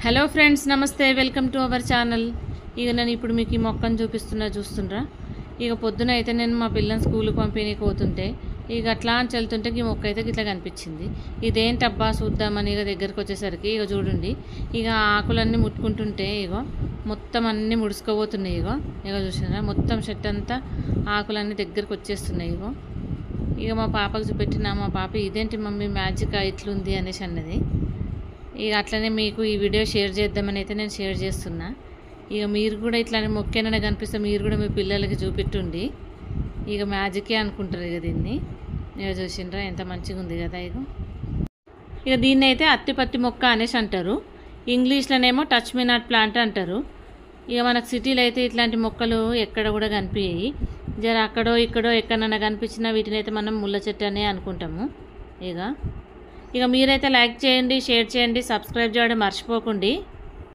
Hello friends, నమస్తే. Welcome to our channel. ఇక నేను ఇప్పుడు మీకు ఈ మొక్కను చూస్తుండ్రా. ఇక పొద్దున అయితే నేను మా పిల్లల్ని స్కూల్కి పంపిణీకి పోతుంటే ఇక అట్లా అని వెళ్తుంటే ఈ మొక్క అయితే ఇట్లా కనిపించింది. ఇదేంటబ్బా చూద్దామని ఇక దగ్గరికి వచ్చేసరికి ఇక చూడండి, ఇక ఆకులన్నీ ముట్టుకుంటుంటే ఇగో మొత్తం అన్నీ ముడుచుకోబోతున్నాయి. ఇక చూసినారా, మొత్తం చెట్టు అంతా ఆకులన్నీ దగ్గరికి వచ్చేస్తున్నాయి. ఇక మా పాపకు చూపెట్టిన, మా పాప ఇదేంటి మమ్మీ మ్యాజిక్ ఇట్లుంది అనేసి అన్నది. ఇక అట్లనే మీకు ఈ వీడియో షేర్ చేద్దామని అయితే నేను షేర్ చేస్తున్నా. ఇక మీరు కూడా ఇట్లానే మొక్కేననే కనిపిస్తే మీరు కూడా మీ పిల్లలకి చూపెట్టుండి. ఇక మ్యాజికే అనుకుంటారు ఇక దీన్ని. ఇక చూసిండ్రా ఎంత మంచిగా ఉంది కదా. ఇక దీన్ని అయితే అత్తిపత్తి మొక్క అనేసి అంటారు. ఇంగ్లీష్లోనేమో టచ్ మీ నాట్ ప్లాంట్ అంటారు. ఇక మనకు సిటీలో అయితే ఇట్లాంటి మొక్కలు ఎక్కడ కూడా కనిపించాయి. జర అక్కడో ఇక్కడో ఎక్కడన్నా కనిపించినా వీటిని అయితే మనం ముళ్ళ చెట్టు అనే అనుకుంటాము. ఇక మీరైతే లైక్ చేయండి, షేర్ చేయండి, సబ్స్క్రైబ్ చేయడం మర్చిపోకండి.